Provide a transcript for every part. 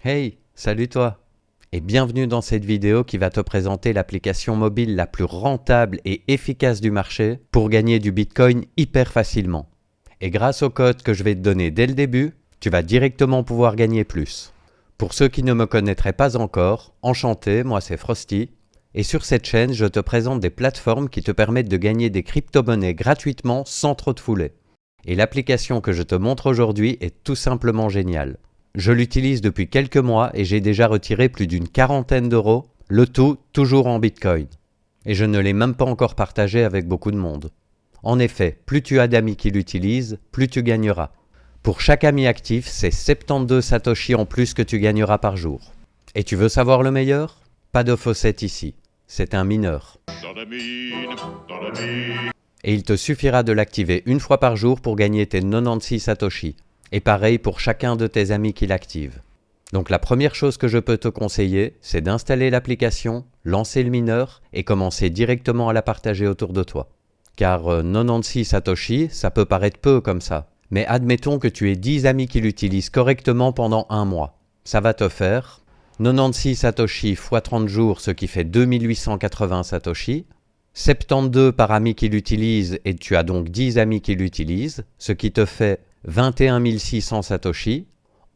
Hey, salut toi! Et bienvenue dans cette vidéo qui va te présenter l'application mobile la plus rentable et efficace du marché pour gagner du Bitcoin hyper facilement. Et grâce au code que je vais te donner dès le début, tu vas directement pouvoir gagner plus. Pour ceux qui ne me connaîtraient pas encore, enchanté, moi c'est Frosty. Et sur cette chaîne, je te présente des plateformes qui te permettent de gagner des crypto-monnaies gratuitement sans trop te fouler. Et l'application que je te montre aujourd'hui est tout simplement géniale. Je l'utilise depuis quelques mois et j'ai déjà retiré plus d'une quarantaine d'euros, le tout toujours en Bitcoin. Et je ne l'ai même pas encore partagé avec beaucoup de monde. En effet, plus tu as d'amis qui l'utilisent, plus tu gagneras. Pour chaque ami actif, c'est 72 Satoshi en plus que tu gagneras par jour. Et tu veux savoir le meilleur? Pas de faussette ici. C'est un mineur. Et il te suffira de l'activer une fois par jour pour gagner tes 96 Satoshi. Et pareil pour chacun de tes amis qui l'activent. Donc la première chose que je peux te conseiller, c'est d'installer l'application, lancer le mineur et commencer directement à la partager autour de toi. Car 96 Satoshi, ça peut paraître peu comme ça. Mais admettons que tu aies 10 amis qui l'utilisent correctement pendant un mois. Ça va te faire 96 Satoshi x 30 jours, ce qui fait 2880 Satoshi. 72 par ami qui l'utilise et tu as donc 10 amis qui l'utilisent, ce qui te fait 21 600 Satoshi,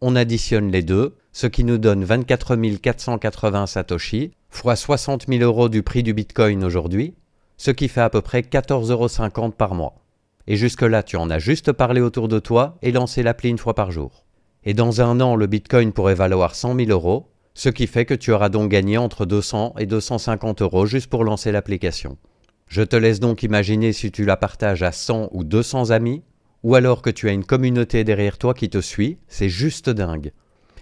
on additionne les deux, ce qui nous donne 24 480 Satoshi, fois 60 000 euros du prix du Bitcoin aujourd'hui, ce qui fait à peu près 14,50 € par mois. Et jusque-là, tu en as juste parlé autour de toi et lancé l'appli une fois par jour. Et dans un an, le Bitcoin pourrait valoir 100 000 euros, ce qui fait que tu auras donc gagné entre 200 et 250 euros juste pour lancer l'application. Je te laisse donc imaginer si tu la partages à 100 ou 200 amis, ou alors que tu as une communauté derrière toi qui te suit, c'est juste dingue.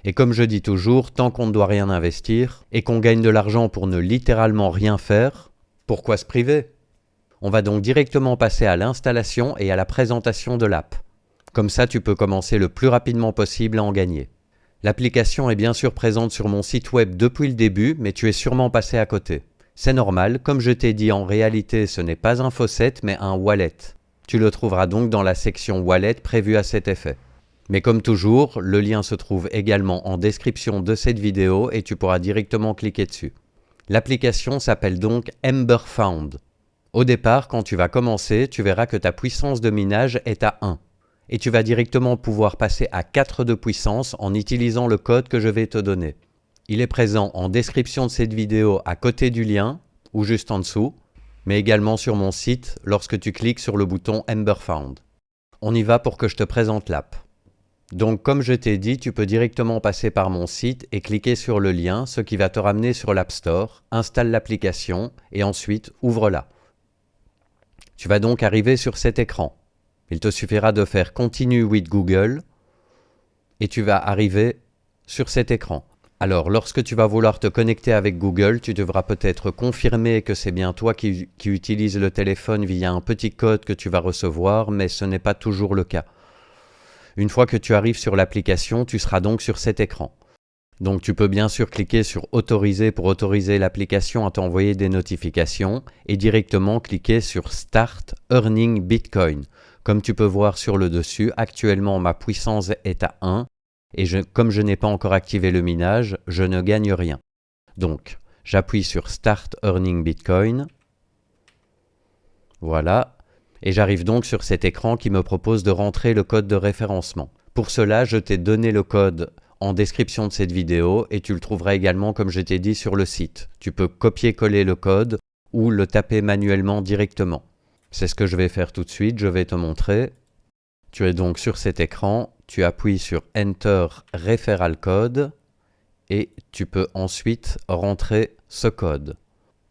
Et comme je dis toujours, tant qu'on ne doit rien investir et qu'on gagne de l'argent pour ne littéralement rien faire, pourquoi se priver? On va donc directement passer à l'installation et à la présentation de l'app. Comme ça, tu peux commencer le plus rapidement possible à en gagner. L'application est bien sûr présente sur mon site web depuis le début, mais tu es sûrement passé à côté. C'est normal, comme je t'ai dit, en réalité, ce n'est pas un faucet, mais un wallet. Tu le trouveras donc dans la section Wallet prévue à cet effet. Mais comme toujours, le lien se trouve également en description de cette vidéo et tu pourras directement cliquer dessus. L'application s'appelle donc EmberFound. Au départ, quand tu vas commencer, tu verras que ta puissance de minage est à 1. Et tu vas directement pouvoir passer à 4 de puissance en utilisant le code que je vais te donner. Il est présent en description de cette vidéo à côté du lien, ou juste en dessous, mais également sur mon site lorsque tu cliques sur le bouton EmberFound. On y va pour que je te présente l'app. Donc comme je t'ai dit, tu peux directement passer par mon site et cliquer sur le lien, ce qui va te ramener sur l'App Store, installe l'application et ensuite ouvre-la. Tu vas donc arriver sur cet écran. Il te suffira de faire Continue with Google et tu vas arriver sur cet écran. Alors, lorsque tu vas vouloir te connecter avec Google, tu devras peut-être confirmer que c'est bien toi qui utilises le téléphone via un petit code que tu vas recevoir, mais ce n'est pas toujours le cas. Une fois que tu arrives sur l'application, tu seras donc sur cet écran. Donc tu peux bien sûr cliquer sur Autoriser pour autoriser l'application à t'envoyer des notifications et directement cliquer sur Start Earning Bitcoin. Comme tu peux voir sur le dessus, actuellement ma puissance est à 1. Et comme je n'ai pas encore activé le minage, je ne gagne rien. Donc, j'appuie sur Start Earning Bitcoin. Voilà. Et j'arrive donc sur cet écran qui me propose de rentrer le code de référencement. Pour cela, je t'ai donné le code en description de cette vidéo et tu le trouveras également, comme je t'ai dit, sur le site. Tu peux copier-coller le code ou le taper manuellement directement. C'est ce que je vais faire tout de suite, je vais te montrer. Tu es donc sur cet écran, tu appuies sur Enter Referral Code et tu peux ensuite rentrer ce code.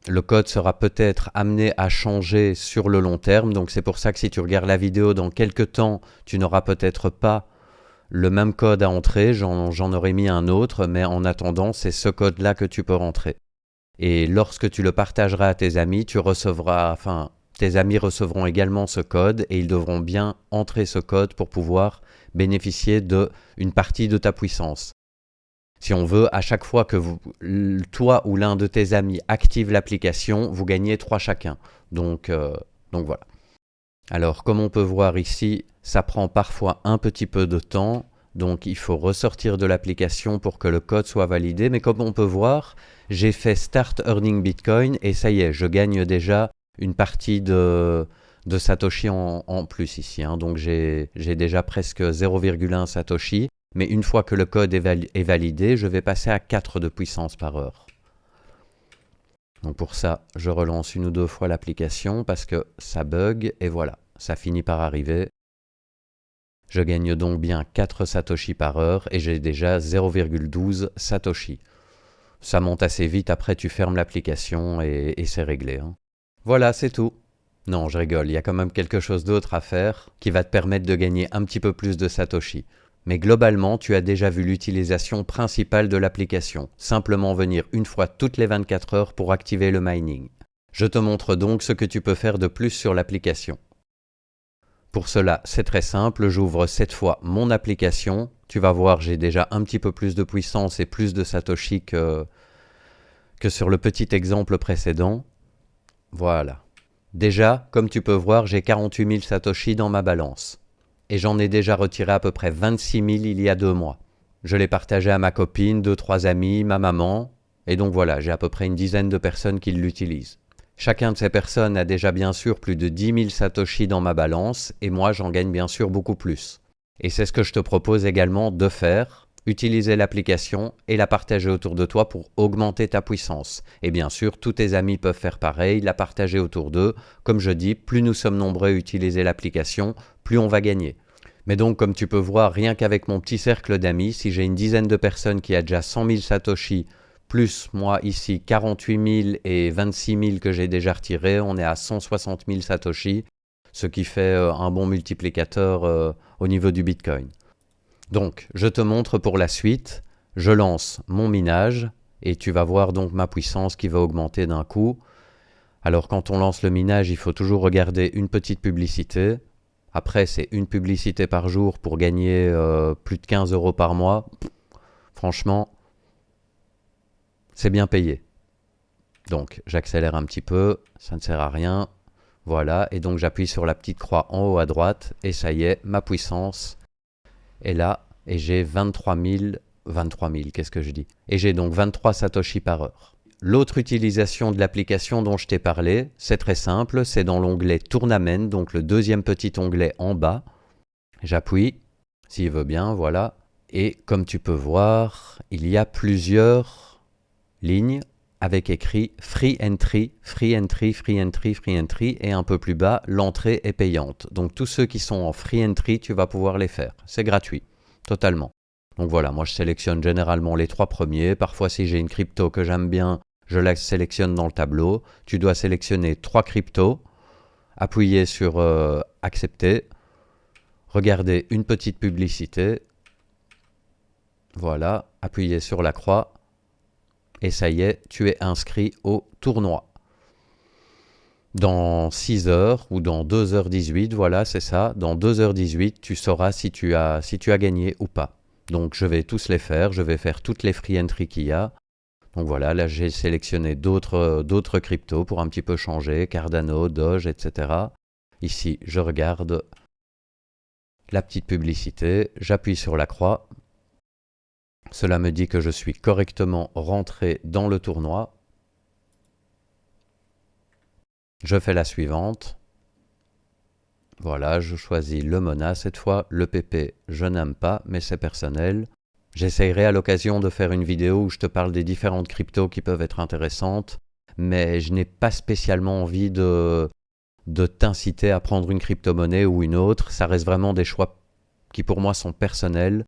Le code sera peut-être amené à changer sur le long terme, donc c'est pour ça que si tu regardes la vidéo dans quelques temps, tu n'auras peut-être pas le même code à entrer, j'en aurais mis un autre, mais en attendant, c'est ce code-là que tu peux rentrer. Et lorsque tu le partageras à tes amis, tes amis recevront également ce code et ils devront bien entrer ce code pour pouvoir bénéficier d'une partie de ta puissance. Si on veut, à chaque fois que toi ou l'un de tes amis active l'application, vous gagnez 3 chacun. Donc voilà. Alors, comme on peut voir ici, ça prend parfois un petit peu de temps. Donc il faut ressortir de l'application pour que le code soit validé. Mais comme on peut voir, j'ai fait Start Earning Bitcoin et ça y est, je gagne déjà une partie de Satoshi en plus ici. Donc j'ai déjà presque 0,1 Satoshi. Mais une fois que le code est validé, je vais passer à 4 de puissance par heure. Donc pour ça, je relance une ou deux fois l'application parce que ça bug et voilà, ça finit par arriver. Je gagne donc bien 4 Satoshi par heure et j'ai déjà 0,12 Satoshi. Ça monte assez vite, après tu fermes l'application et c'est réglé. Voilà, c'est tout. Non, je rigole, il y a quand même quelque chose d'autre à faire qui va te permettre de gagner un petit peu plus de Satoshi. Mais globalement, tu as déjà vu l'utilisation principale de l'application, simplement venir une fois toutes les 24 heures pour activer le mining. Je te montre donc ce que tu peux faire de plus sur l'application. Pour cela, c'est très simple, j'ouvre cette fois mon application. Tu vas voir, j'ai déjà un petit peu plus de puissance et plus de Satoshi que sur le petit exemple précédent. Voilà. Déjà, comme tu peux voir, j'ai 48 000 Satoshi dans ma balance. Et j'en ai déjà retiré à peu près 26 000 il y a 2 mois. Je l'ai partagé à ma copine, 2-3 amis, ma maman, et donc voilà, j'ai à peu près une dizaine de personnes qui l'utilisent. Chacun de ces personnes a déjà bien sûr plus de 10 000 Satoshi dans ma balance, et moi j'en gagne bien sûr beaucoup plus. Et c'est ce que je te propose également de faire, utiliser l'application et la partager autour de toi pour augmenter ta puissance. Et bien sûr, tous tes amis peuvent faire pareil, la partager autour d'eux. Comme je dis, plus nous sommes nombreux à utiliser l'application, plus on va gagner. Mais donc, comme tu peux voir, rien qu'avec mon petit cercle d'amis, si j'ai une dizaine de personnes qui a déjà 100 000 Satoshi, plus moi ici 48 000 et 26 000 que j'ai déjà retirés, on est à 160 000 Satoshi, ce qui fait un bon multiplicateur au niveau du Bitcoin. Donc, je te montre pour la suite, je lance mon minage et tu vas voir donc ma puissance qui va augmenter d'un coup. Alors quand on lance le minage, il faut toujours regarder une petite publicité. Après, c'est une publicité par jour pour gagner plus de 15 € par mois. Franchement, c'est bien payé. Donc, j'accélère un petit peu, ça ne sert à rien. Voilà, et donc j'appuie sur la petite croix en haut à droite et ça y est, ma puissance est là et j'ai 23 000, qu'est-ce que je dis? Et j'ai donc 23 Satoshi par heure. L'autre utilisation de l'application dont je t'ai parlé, c'est très simple, c'est dans l'onglet Tournament, donc le deuxième petit onglet en bas. J'appuie, s'il veut bien, voilà. Et comme tu peux voir, il y a plusieurs lignes avec écrit Free Entry, Free Entry, Free Entry, Free Entry, et un peu plus bas, l'entrée est payante. Donc tous ceux qui sont en Free Entry, tu vas pouvoir les faire. C'est gratuit, totalement. Donc voilà, moi je sélectionne généralement les 3 premiers. Parfois si j'ai une crypto que j'aime bien, je la sélectionne dans le tableau. Tu dois sélectionner 3 cryptos, appuyer sur Accepter, regarder une petite publicité, voilà, appuyer sur la croix, et ça y est, tu es inscrit au tournoi. Dans 6 heures ou dans 2h18, voilà, c'est ça, dans 2h18, tu sauras si tu as gagné ou pas. Donc je vais tous les faire, je vais faire toutes les free entry qu'il y a. Donc voilà, là j'ai sélectionné d'autres cryptos pour un petit peu changer, Cardano, Doge, etc. Ici, je regarde la petite publicité, j'appuie sur la croix. Cela me dit que je suis correctement rentré dans le tournoi. Je fais la suivante. Voilà, je choisis le Mona cette fois. Le PP, je n'aime pas, mais c'est personnel. J'essayerai à l'occasion de faire une vidéo où je te parle des différentes cryptos qui peuvent être intéressantes, mais je n'ai pas spécialement envie de t'inciter à prendre une crypto-monnaie ou une autre. Ça reste vraiment des choix qui pour moi sont personnels.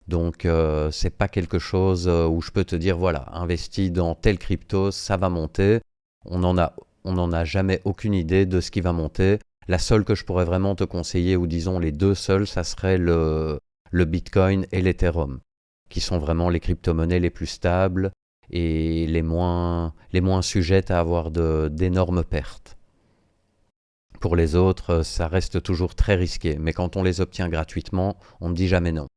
Donc c'est pas quelque chose où je peux te dire voilà, investis dans telle crypto, ça va monter. On n'en a jamais aucune idée de ce qui va monter. La seule que je pourrais vraiment te conseiller, ou disons les deux seules, ça serait le Bitcoin et l'Ethereum, qui sont vraiment les crypto-monnaies les plus stables et les moins sujettes à avoir d'énormes pertes. Pour les autres, ça reste toujours très risqué, mais quand on les obtient gratuitement, on ne dit jamais non.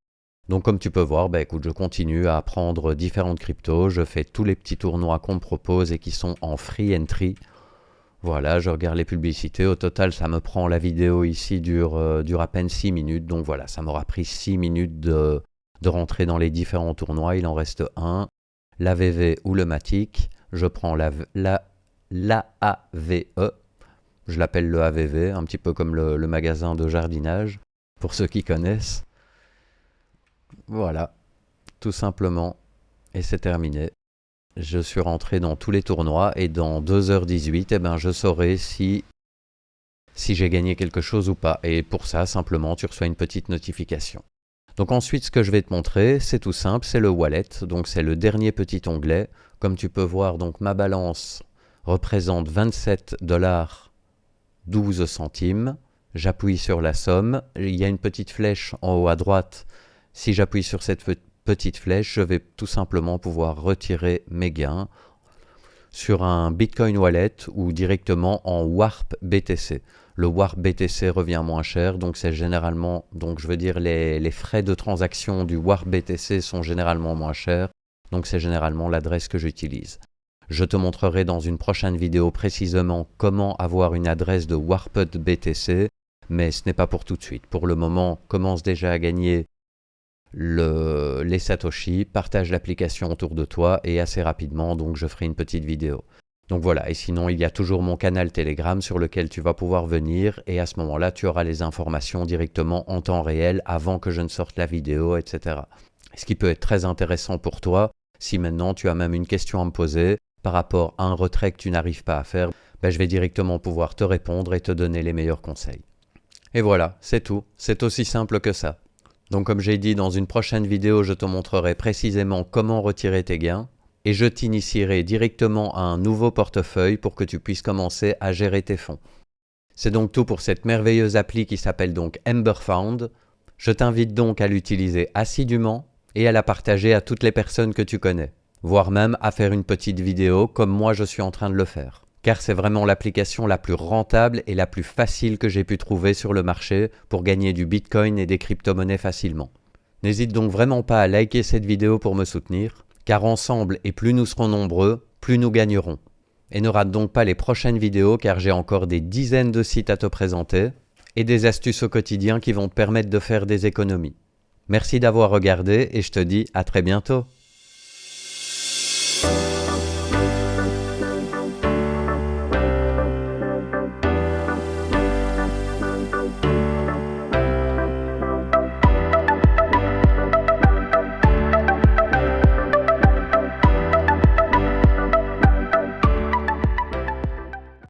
Donc comme tu peux voir, écoute, je continue à prendre différentes cryptos, je fais tous les petits tournois qu'on me propose et qui sont en free entry. Voilà, je regarde les publicités, au total ça me prend, la vidéo ici dure à peine 6 minutes, donc voilà, ça m'aura pris 6 minutes de de rentrer dans les différents tournois. Il en reste un, l'AVV ou le Matic. Je prends l'AVE, je l'appelle le AVV, un petit peu comme le magasin de jardinage, pour ceux qui connaissent. Voilà, tout simplement, et c'est terminé. Je suis rentré dans tous les tournois et dans 2h18, je saurai si j'ai gagné quelque chose ou pas. Et pour ça, simplement, tu reçois une petite notification. Donc ensuite, ce que je vais te montrer, c'est tout simple, c'est le wallet. Donc c'est le dernier petit onglet. Comme tu peux voir, donc ma balance représente 27,12 $. J'appuie sur la somme. Il y a une petite flèche en haut à droite. Si j'appuie sur cette petite flèche, je vais tout simplement pouvoir retirer mes gains sur un Bitcoin Wallet ou directement en Warp BTC. Le Warp BTC revient moins cher, donc c'est généralement, les frais de transaction du Warp BTC sont généralement moins chers, donc c'est généralement l'adresse que j'utilise. Je te montrerai dans une prochaine vidéo précisément comment avoir une adresse de Warped BTC, mais ce n'est pas pour tout de suite. Pour le moment, commence déjà à gagner les Satoshi, partage l'application autour de toi et assez rapidement, donc je ferai une petite vidéo. Donc voilà, et sinon il y a toujours mon canal Telegram sur lequel tu vas pouvoir venir et à ce moment-là tu auras les informations directement en temps réel avant que je ne sorte la vidéo, etc. Ce qui peut être très intéressant pour toi si maintenant tu as même une question à me poser par rapport à un retrait que tu n'arrives pas à faire, je vais directement pouvoir te répondre et te donner les meilleurs conseils. Et voilà, c'est tout, c'est aussi simple que ça. Donc comme j'ai dit, dans une prochaine vidéo, je te montrerai précisément comment retirer tes gains et je t'initierai directement à un nouveau portefeuille pour que tu puisses commencer à gérer tes fonds. C'est donc tout pour cette merveilleuse appli qui s'appelle donc Emberfound. Je t'invite donc à l'utiliser assidûment et à la partager à toutes les personnes que tu connais, voire même à faire une petite vidéo comme moi je suis en train de le faire. Car c'est vraiment l'application la plus rentable et la plus facile que j'ai pu trouver sur le marché pour gagner du Bitcoin et des crypto-monnaies facilement. N'hésite donc vraiment pas à liker cette vidéo pour me soutenir, car ensemble et plus nous serons nombreux, plus nous gagnerons. Et ne rate donc pas les prochaines vidéos car j'ai encore des dizaines de sites à te présenter et des astuces au quotidien qui vont te permettre de faire des économies. Merci d'avoir regardé et je te dis à très bientôt.